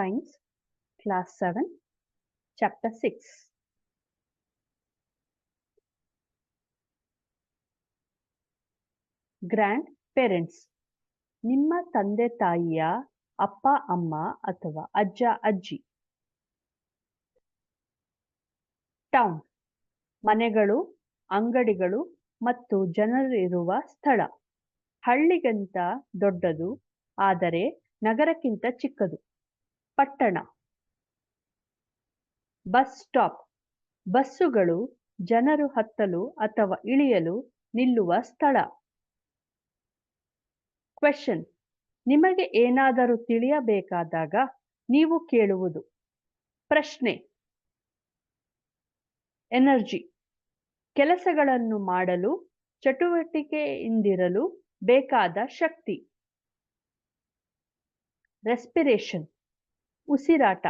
Science, Class 7, Chapter 6. Grand parents, ನಿಮ್ಮ ತಂದೆ ತಾಯಿಯ ಅಪ್ಪ ಅಮ್ಮ ಅಥವಾ ಅಜ್ಜ ಅಜ್ಜಿ. ಟೌನ್, ಮನೆಗಳು, ಅಂಗಡಿಗಳು ಮತ್ತು ಜನರಿರುವ ಸ್ಥಳ. ಹಳ್ಳಿಗಿಂತ ದೊಡ್ಡದು ಆದರೆ ನಗರಕ್ಕಿಂತ ಚಿಕ್ಕದು. ಪಟ್ಟಣ. ಬಸ್ ಸ್ಟಾಪ್, ಬಸ್ಸುಗಳು ಜನರು ಹತ್ತಲು ಅಥವಾ ಇಳಿಯಲು ನಿಲ್ಲುವ ಸ್ಥಳ. ಕ್ವೆಶ್ಚನ್, ನಿಮಗೆ ಏನಾದರೂ ತಿಳಿಯಬೇಕಾದಾಗ ನೀವು ಕೇಳುವುದು. ಪ್ರಶ್ನೆ. ಎನರ್ಜಿ, ಕೆಲಸಗಳನ್ನು ಮಾಡಲು, ಚಟುವಟಿಕೆಯಿಂದಿರಲು ಬೇಕಾದ ಶಕ್ತಿ. ರೆಸ್ಪಿರೇಷನ್, ಉಸಿರಾಟ,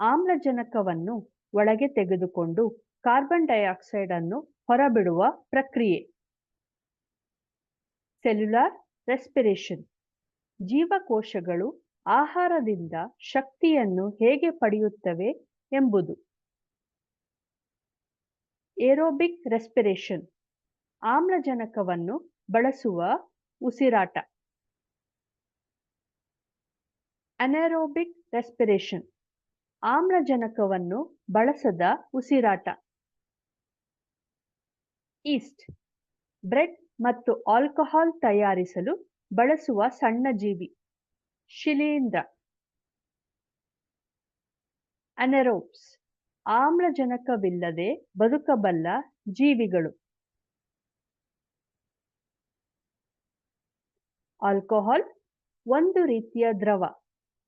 ಆಮ್ಲಜನಕವನ್ನು ಒಳಗೆ ತೆಗೆದುಕೊಂಡು ಕಾರ್ಬನ್ ಡೈಆಕ್ಸೈಡ್ ಅನ್ನು ಹೊರಬಿಡುವ ಪ್ರಕ್ರಿಯೆ. ಸೆಲ್ಯುಲಾರ್ ರೆಸ್ಪಿರೇಷನ್, ಜೀವಕೋಶಗಳು ಆಹಾರದಿಂದ ಶಕ್ತಿಯನ್ನು ಹೇಗೆ ಪಡೆಯುತ್ತವೆ ಎಂಬುದು. ಏರೋಬಿಕ್ ರೆಸ್ಪಿರೇಷನ್, ಆಮ್ಲಜನಕವನ್ನು ಬಳಸುವ ಉಸಿರಾಟ. ಅನೈರೋಬಿಕ್ ರೆಸ್ಪಿರೇಷನ್, ಆಮ್ಲಜನಕವನ್ನು ಬಳಸದ ಉಸಿರಾಟ. ಈಸ್ಟ್, ಬ್ರೆಡ್ ಮತ್ತು ಆಲ್ಕೋಹಾಲ್ ತಯಾರಿಸಲು ಬಳಸುವ ಸಣ್ಣ ಜೀವಿ. ಶಿಲೀಂಧ್ರ. ಅನೆರೋಬ್ಸ್, ಆಮ್ಲಜನಕವಿಲ್ಲದೆ ಬದುಕಬಲ್ಲ ಜೀವಿಗಳು. ಆಲ್ಕೋಹಾಲ್ ಒಂದು ರೀತಿಯ ದ್ರವ,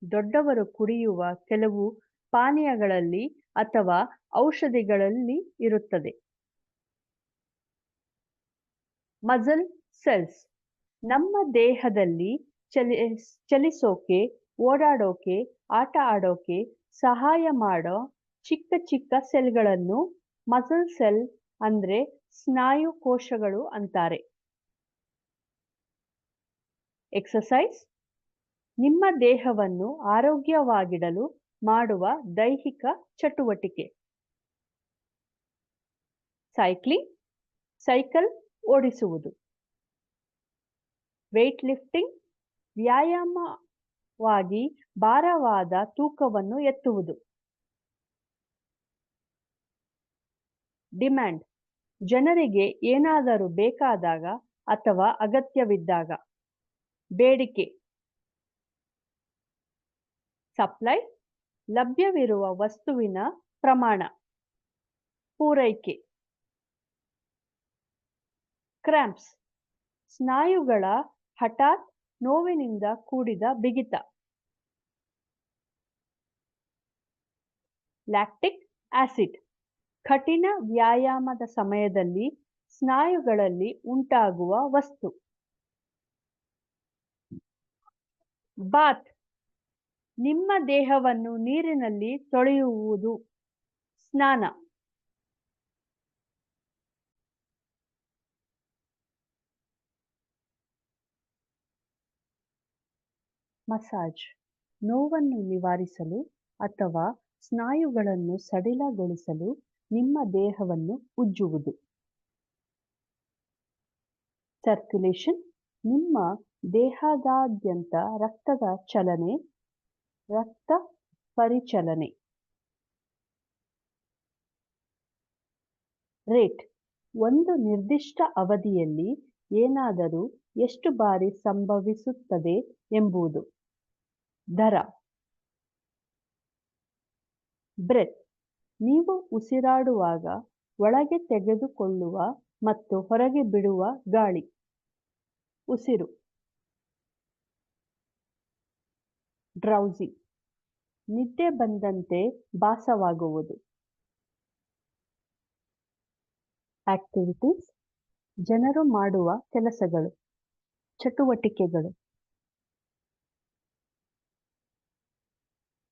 ದೊಡ್ಡವರು ಕುಡಿಯುವ ಕೆಲವು ಪಾನೀಯಗಳಲ್ಲಿ ಅಥವಾ ಔಷಧಿಗಳಲ್ಲಿ ಇರುತ್ತದೆ. ಮಸಲ್ ಸೆಲ್ಸ್, ನಮ್ಮ ದೇಹದಲ್ಲಿ ಚಲಿಸೋಕೆ, ಓಡಾಡೋಕೆ, ಆಟ ಆಡೋಕೆ ಸಹಾಯ ಮಾಡೋ ಚಿಕ್ಕ ಚಿಕ್ಕ ಸೆಲ್ಗಳನ್ನು ಮಸಲ್ ಸೆಲ್ ಅಂದ್ರೆ ಸ್ನಾಯು ಕೋಶಗಳು ಅಂತಾರೆ. ಎಕ್ಸಸೈಸ್, ನಿಮ್ಮ ದೇಹವನ್ನು ಆರೋಗ್ಯವಾಗಿಡಲು ಮಾಡುವ ದೈಹಿಕ ಚಟುವಟಿಕೆ. ಸೈಕ್ಲಿಂಗ್, ಸೈಕಲ್ ಓಡಿಸುವುದು. ವೇಟ್ ಲಿಫ್ಟಿಂಗ್, ವ್ಯಾಯಾಮವಾಗಿ ಭಾರವಾದ ತೂಕವನ್ನು ಎತ್ತುವುದು. ಡಿಮ್ಯಾಂಡ್, ಜನರಿಗೆ ಏನಾದರೂ ಬೇಕಾದಾಗ ಅಥವಾ ಅಗತ್ಯವಿದ್ದಾಗ. ಬೇಡಿಕೆ. ಸಪ್ಲೈ, ಲಭ್ಯವಿರುವ ವಸ್ತುವಿನ ಪ್ರಮಾಣ. ಪೂರೈಕೆ. ಕ್ರ್ಯಾಂಪ್ಸ್, ಸ್ನಾಯುಗಳ ಹಠಾತ್ ನೋವಿನಿಂದ ಕೂಡಿದ ಬಿಗಿತ. ಲ್ಯಾಕ್ಟಿಕ್ ಆಸಿಡ್, ಕಠಿಣ ವ್ಯಾಯಾಮದ ಸಮಯದಲ್ಲಿ ಸ್ನಾಯುಗಳಲ್ಲಿ ಉಂಟಾಗುವ ವಸ್ತು. ಬಾತ್, ನಿಮ್ಮ ದೇಹವನ್ನು ನೀರಿನಲ್ಲಿ ತೊಳೆಯುವುದು, ಸ್ನಾನ. ಮಸಾಜ್, ನೋವನ್ನು ನಿವಾರಿಸಲು ಅಥವಾ ಸ್ನಾಯುಗಳನ್ನು ಸಡಿಲಗೊಳಿಸಲು ನಿಮ್ಮ ದೇಹವನ್ನು ಉಜ್ಜುವುದು. ಸರ್ಕ್ಯುಲೇಷನ್, ನಿಮ್ಮ ದೇಹದಾದ್ಯಂತ ರಕ್ತದ ಚಲನೆ, ರಕ್ತ ಪರಿಚಲನೆ. ರೇಟ್, ಒಂದು ನಿರ್ದಿಷ್ಟ ಅವಧಿಯಲ್ಲಿ ಏನಾದರೂ ಎಷ್ಟು ಬಾರಿ ಸಂಭವಿಸುತ್ತದೆ ಎಂಬುದು. ದರ. ಬ್ರೆತ್, ನೀವು ಉಸಿರಾಡುವಾಗ ಒಳಗೆ ತೆಗೆದುಕೊಳ್ಳುವ ಮತ್ತು ಹೊರಗೆ ಬಿಡುವ ಗಾಳಿ. ಉಸಿರು. ಡ್ರೌಸಿ, ನಿದ್ದೆ ಬಂದಂತೆ ಭಾಸವಾಗುವುದು. ಆಕ್ಟಿವಿಟೀಸ್, ಜನರು ಮಾಡುವ ಕೆಲಸಗಳು, ಚಟುವಟಿಕೆಗಳು.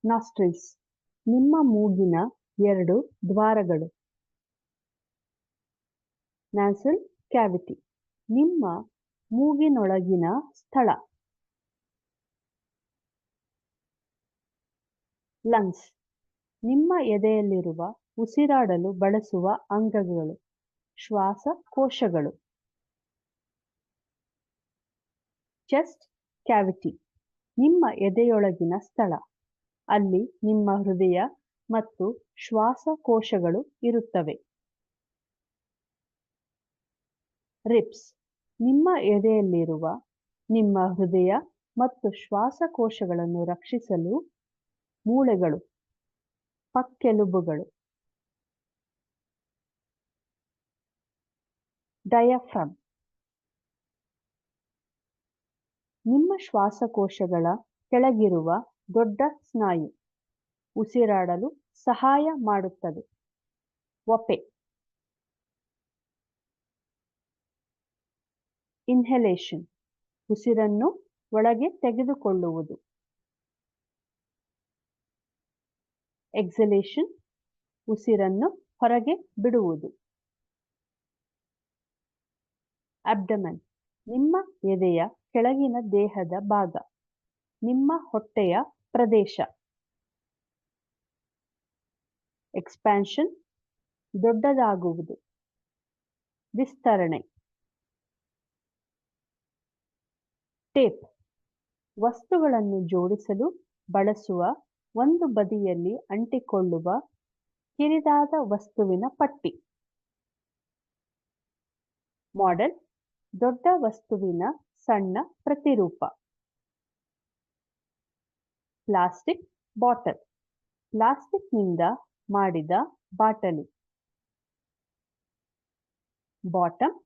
ನಾಸ್ಟ್ರಿಲ್ಸ್, ನಿಮ್ಮ ಮೂಗಿನ 2 ದ್ವಾರಗಳು. ನ್ಯಾಸಲ್ ಕ್ಯಾವಿಟಿ, ನಿಮ್ಮ ಮೂಗಿನೊಳಗಿನ ಸ್ಥಳ. ಲಂಗ್ಸ್ ನಿಮ್ಮ ಎದೆಯಲ್ಲಿರುವ ಉಸಿರಾಡಲು ಬಳಸುವ ಅಂಗಗಳು, ಶ್ವಾಸಕೋಶಗಳು. ಚೆಸ್ಟ್ ಕ್ಯಾವಿಟಿ ನಿಮ್ಮ ಎದೆಯೊಳಗಿನ ಸ್ಥಳ, ಅಲ್ಲಿ ನಿಮ್ಮ ಹೃದಯ ಮತ್ತು ಶ್ವಾಸಕೋಶಗಳು ಇರುತ್ತವೆ. ರಿಬ್ಸ್ ನಿಮ್ಮ ಎದೆಯಲ್ಲಿರುವ ನಿಮ್ಮ ಹೃದಯ ಮತ್ತು ಶ್ವಾಸಕೋಶಗಳನ್ನು ರಕ್ಷಿಸಲು ಮೂಳೆಗಳು, ಪಕ್ಕೆಲುಬುಗಳು. ಡಯಾಫ್ರಮ್ ನಿಮ್ಮ ಶ್ವಾಸಕೋಶಗಳ ಕೆಳಗಿರುವ ದೊಡ್ಡ ಸ್ನಾಯು, ಉಸಿರಾಡಲು ಸಹಾಯ ಮಾಡುತ್ತದೆ. ವಪೆ ಇನ್ಹಲೇಷನ್ ಉಸಿರನ್ನು ಒಳಗೆ ತೆಗೆದುಕೊಳ್ಳುವುದು. ಎಕ್ಸಲೇಷನ್ ಉಸಿರನ್ನು ಹೊರಗೆ ಬಿಡುವುದು. ಅಬ್ಡಮನ್ ನಿಮ್ಮ ಎದೆಯ ಕೆಳಗಿನ ದೇಹದ ಭಾಗ, ನಿಮ್ಮ ಹೊಟ್ಟೆಯ ಪ್ರದೇಶ. ಎಕ್ಸ್ಪ್ಯಾನ್ಷನ್ ದೊಡ್ಡದಾಗುವುದು, ವಿಸ್ತರಣೆ. ಟೇಪ್ ವಸ್ತುಗಳನ್ನು ಜೋಡಿಸಲು ಬಳಸುವ ಒಂದು ಬದಿಯಲ್ಲಿ ಅಂಟಿಕೊಳ್ಳುವ ಕಿರಿದಾದ ವಸ್ತುವಿನ ಪಟ್ಟಿ. ಮಾಡೆಲ್ ದೊಡ್ಡ ವಸ್ತುವಿನ ಸಣ್ಣ ಪ್ರತಿರೂಪ. ಪ್ಲಾಸ್ಟಿಕ್ ಬಾಟಲ್ ಪ್ಲಾಸ್ಟಿಕ್ನಿಂದ ಮಾಡಿದ ಬಾಟಲಿ. ಬಾಟಮ್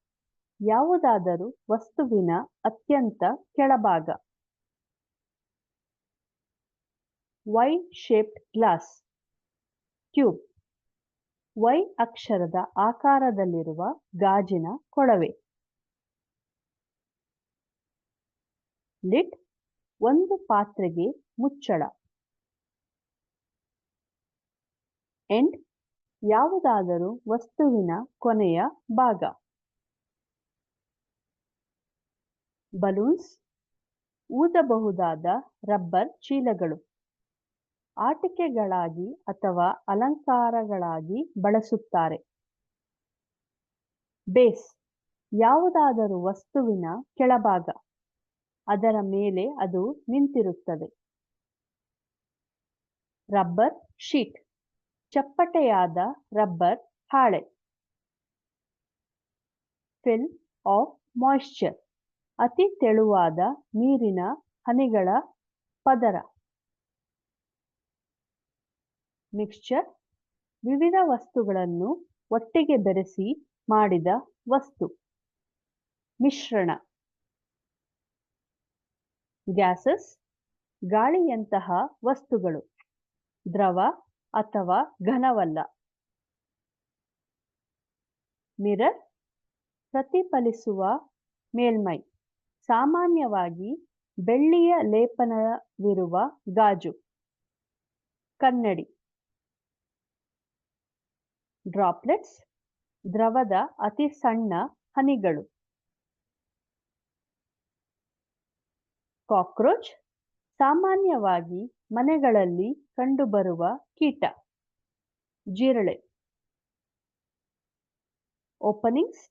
ಯಾವುದಾದರೂ ವಸ್ತುವಿನ ಅತ್ಯಂತ ಕೆಳಭಾಗ. Y shaped glass tube Y ಅಕ್ಷರದ ಆಕಾರದಲ್ಲಿರುವ ಗಾಜಿನ ಕೊಳವೆ. ಲಿಡ್ ಒಂದು ಪಾತ್ರೆಗೆ ಮುಚ್ಚಳ. ಎಂಡ್ ಯಾವುದಾದರೂ ವಸ್ತುವಿನ ಕೊನೆಯ ಭಾಗ. ಬಲೂನ್ಸ್ ಊದಬಹುದಾದ ರಬ್ಬರ್ ಚೀಲಗಳು, ಆಟಿಕೆಗಳಾಗಿ ಅಥವಾ ಅಲಂಕಾರಗಳಾಗಿ ಬಳಸುತ್ತಾರೆ. ಬೇಸ್ ಯಾವುದಾದರೂ ವಸ್ತುವಿನ ಕೆಳಭಾಗ, ಅದರ ಮೇಲೆ ಅದು ನಿಂತಿರುತ್ತದೆ. ರಬ್ಬರ್ ಶೀಟ್ ಚಪ್ಪಟೆಯಾದ ರಬ್ಬರ್ ಹಾಳೆ. ಫಿಲ್ಮ್ ಆಫ್ ಮಾಯಿಶ್ಚರ್ ಅತಿ ತೆಳುವಾದ ನೀರಿನ ಹನಿಗಳ ಪದರ. ಮಿಕ್ಸ್ಚರ್ ವಿವಿಧ ವಸ್ತುಗಳನ್ನು ಒಟ್ಟಿಗೆ ಬೆರೆಸಿ ಮಾಡಿದ ವಸ್ತು, ಮಿಶ್ರಣ. ಗ್ಯಾಸಸ್ ಗಾಳಿಯಂತಹ ವಸ್ತುಗಳು, ದ್ರವ ಅಥವಾ ಘನವಲ್ಲ. ಮಿರರ್ ಪ್ರತಿಫಲಿಸುವ ಮೇಲ್ಮೈ, ಸಾಮಾನ್ಯವಾಗಿ ಬೆಳ್ಳಿಯ ಲೇಪನವಿರುವ ಗಾಜು. ಕನ್ನಡಿ. ಡ್ರಾಪ್ಲೆಟ್ಸ್ ದ್ರವದ ಅತಿ ಸಣ್ಣ ಹನಿಗಳು. ಕಾಕ್ರೋಚ್ ಸಾಮಾನ್ಯವಾಗಿ ಮನೆಗಳಲ್ಲಿ ಕಂಡುಬರುವ ಕೀಟ, ಜಿರಳೆ. ಓಪನಿಂಗ್ಸ್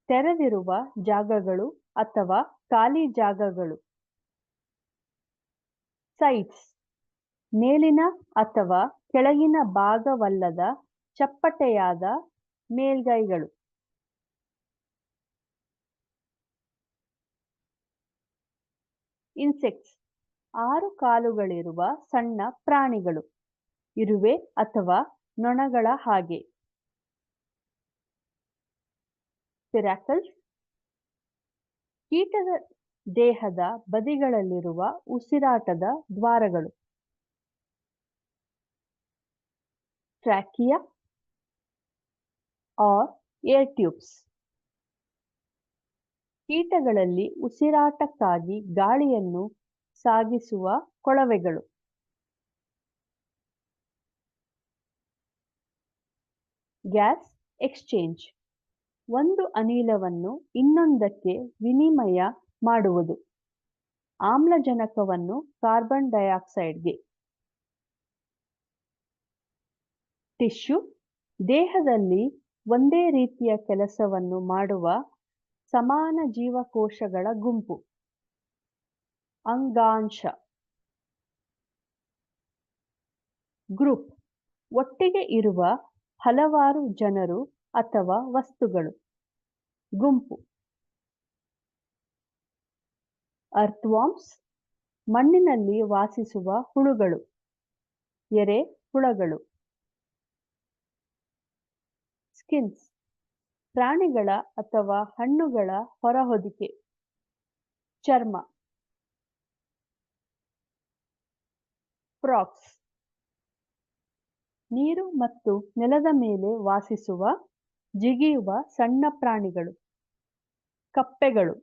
ತೆರೆದಿರುವ ಜಾಗಗಳು ಅಥವಾ ಖಾಲಿ ಜಾಗಗಳು. ಸೈಡ್ಸ್ ಮೇಲಿನ ಅಥವಾ ಕೆಳಗಿನ ಭಾಗವಲ್ಲದ ಚಪ್ಪಟೆಯಾದ ಮೇಲ್ಗೈಗಳು. ಇನ್ಸೆಕ್ಟ್ಸ್ 6 ಕಾಲುಗಳಿರುವ ಸಣ್ಣ ಪ್ರಾಣಿಗಳು, ಇರುವೆ ಅಥವಾ ನೊಣಗಳ ಹಾಗೆ. ಸ್ಪಿರಾಕಲ್ಸ್ ಕೀಟದ ದೇಹದ ಬದಿಗಳಲ್ಲಿರುವ ಉಸಿರಾಟದ ದ್ವಾರಗಳು. ಟ್ರ್ಯಾಕಿಯಾ ಆರ್ ಏರ್ ಟ್ಯೂಬ್ಸ್ ಕೀಟಗಳಲ್ಲಿ ಉಸಿರಾಟಕ್ಕಾಗಿ ಗಾಳಿಯನ್ನು ಸಾಗಿಸುವ ಕೊಳವೆಗಳು. ಗ್ಯಾಸ್ ಎಕ್ಸ್ಚೇಂಜ್ ಒಂದು ಅನಿಲವನ್ನು ಇನ್ನೊಂದಕ್ಕೆ ವಿನಿಮಯ ಮಾಡುವುದು, ಆಮ್ಲಜನಕವನ್ನು ಕಾರ್ಬನ್ ಡೈಆಕ್ಸೈಡ್ಗೆ. ಟಿಶ್ಯೂ ದೇಹದಲ್ಲಿ ಒಂದೇ ರೀತಿಯ ಕೆಲಸವನ್ನು ಮಾಡುವ ಸಮಾನ ಜೀವಕೋಶಗಳ ಗುಂಪು. ಅಂಗಾಂಶ. ಗ್ರೂಪ್ ಒಟ್ಟಿಗೆ ಇರುವ ಹಲವಾರು ಜನರು ಅಥವಾ ವಸ್ತುಗಳು. ಗುಂಪು. ಅರ್ಥ್ವಾರ್ಮ್ಸ್ ಮಣ್ಣಿನಲ್ಲಿ ವಾಸಿಸುವ ಹುಳುಗಳು, ಎರೆಹುಳಗಳು. ಸ್ಕಿನ್ಸ್ ಪ್ರಾಣಿಗಳ ಅಥವಾ ಹಣ್ಣುಗಳ ಹೊರಹೊದಿಕೆ, ಚರ್ಮ. ಫ್ರಾಕ್ಸ್ ನೀರು ಮತ್ತು ನೆಲದ ಮೇಲೆ ವಾಸಿಸುವ ಜಿಗಿಯುವ ಸಣ್ಣ ಪ್ರಾಣಿಗಳು, ಕಪ್ಪೆಗಳು.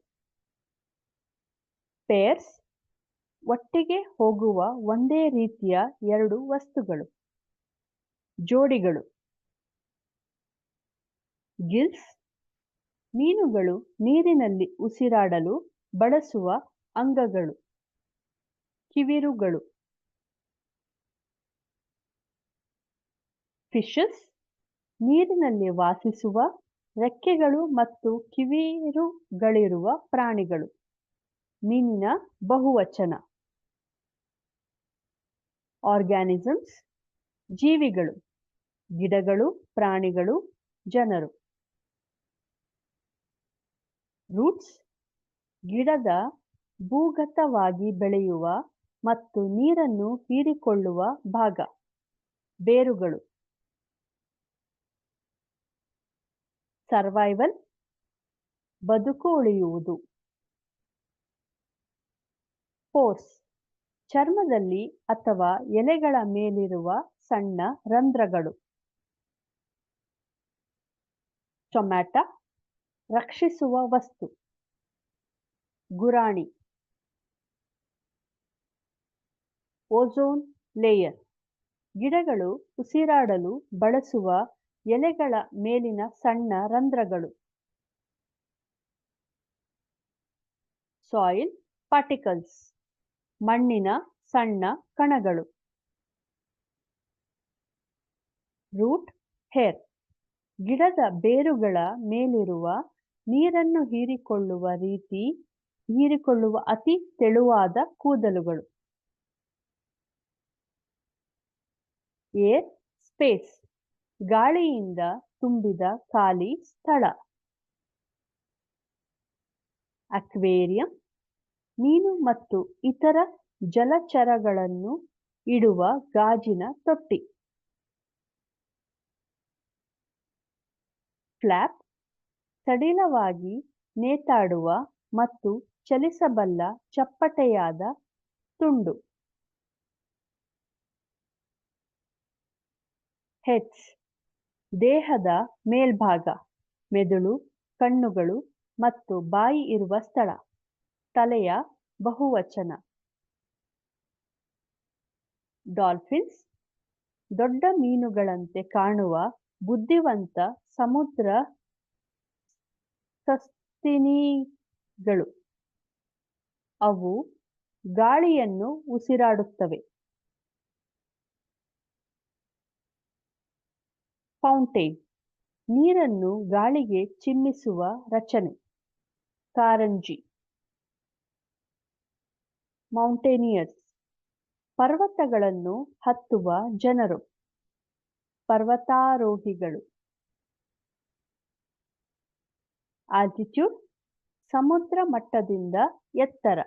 ಪೇರ್ಸ್ ಒಟ್ಟಿಗೆ ಹೋಗುವ ಒಂದೇ ರೀತಿಯ ಎರಡು ವಸ್ತುಗಳು, ಜೋಡಿಗಳು. ಗಿಲ್ಸ್ ಮೀನುಗಳು ನೀರಿನಲ್ಲಿ ಉಸಿರಾಡಲು ಬಳಸುವ ಅಂಗಗಳು, ಕಿವಿರುಗಳು. ಫಿಶಸ್ ನೀರಿನಲ್ಲಿ ವಾಸಿಸುವ ರೆಕ್ಕೆಗಳು ಮತ್ತು ಕಿವಿರುಗಳಿರುವ ಪ್ರಾಣಿಗಳು, ಮೀನಿನ ಬಹುವಚನ. ಆರ್ಗ್ಯಾನಿಸಮ್ಸ್ ಜೀವಿಗಳು, ಗಿಡಗಳು, ಪ್ರಾಣಿಗಳು, ಜನರು. ರೂಟ್ಸ್ ಗಿಡದ ಭೂಗತವಾಗಿ ಬೆಳೆಯುವ ಮತ್ತು ನೀರನ್ನು ಹೀರಿಕೊಳ್ಳುವ ಭಾಗ, ಬೇರುಗಳು. ಸರ್ವೈವಲ್ ಬದುಕು ಉಳಿಯುವುದು. ಪೋರ್ಸ್ ಚರ್ಮದಲ್ಲಿ ಅಥವಾ ಎಲೆಗಳ ಮೇಲಿರುವ ಸಣ್ಣ ರಂಧ್ರಗಳು. ಸ್ಟೊಮ್ಯಾಟ ರಕ್ಷಿಸುವ ವಸ್ತು, ಗುರಾಣಿ. ಓಝೋನ್ ಲೇಯರ್ ಗಿಡಗಳು ಉಸಿರಾಡಲು ಬಳಸುವ ಎಲೆಗಳ ಮೇಲಿನ ಸಣ್ಣ ರಂಧ್ರಗಳು. ಸಾಯಿಲ್ ಪಾರ್ಟಿಕಲ್ಸ್ ಮಣ್ಣಿನ ಸಣ್ಣ ಕಣಗಳು. ರೂಟ್ ಹೇರ್ ಗಿಡದ ಬೇರುಗಳ ಮೇಲಿರುವ ನೀರನ್ನು ಹೀರಿಕೊಳ್ಳುವ ಅತಿ ತೆಳುವಾದ ಕೂದಲುಗಳು. ಏರ್ ಸ್ಪೇಸ್ ಗಾಳಿಯಿಂದ ತುಂಬಿದ ಖಾಲಿ ಸ್ಥಳ. ಅಕ್ವೇರಿಯಂ ಮೀನು ಮತ್ತು ಇತರ ಜಲಚರಗಳನ್ನು ಇಡುವ ಗಾಜಿನ ತೊಟ್ಟಿ. ಫ್ಲಾಪ್ ಸಡಿಲವಾಗಿ ನೇತಾಡುವ ಮತ್ತು ಚಲಿಸಬಲ್ಲ ಚಪ್ಪಟೆಯಾದ ತುಂಡು. ಹೆಡ್ಸ್ ದೇಹದ ಮೇಲ್ಭಾಗ, ಮೆದುಳು, ಕಣ್ಣುಗಳು ಮತ್ತು ಬಾಯಿ ಇರುವ ಸ್ಥಳ, ತಲೆಯ ಬಹುವಚನ. ಡಾಲ್ಫಿನ್ಸ್ ದೊಡ್ಡ ಮೀನುಗಳಂತೆ ಕಾಣುವ ಬುದ್ಧಿವಂತ ಸಮುದ್ರ ಸಸ್ತನಿಗಳು. ಅವು ಗಾಳಿಯನ್ನು ಉಸಿರಾಡುತ್ತವೆ. ಫೌಂಟೇನ್ ನೀರನ್ನು ಗಾಳಿಗೆ ಚಿಮ್ಮಿಸುವ ರಚನೆ, ಕಾರಂಜಿ. ಮೌಂಟೇನಿಯರ್ಸ್ ಪರ್ವತಗಳನ್ನು ಹತ್ತುವ ಜನರು, ಪರ್ವತಾರೋಹಿಗಳು. ಆಲ್ಟಿಟ್ಯೂಡ್ ಸಮುದ್ರ ಮಟ್ಟದಿಂದ ಎತ್ತರ.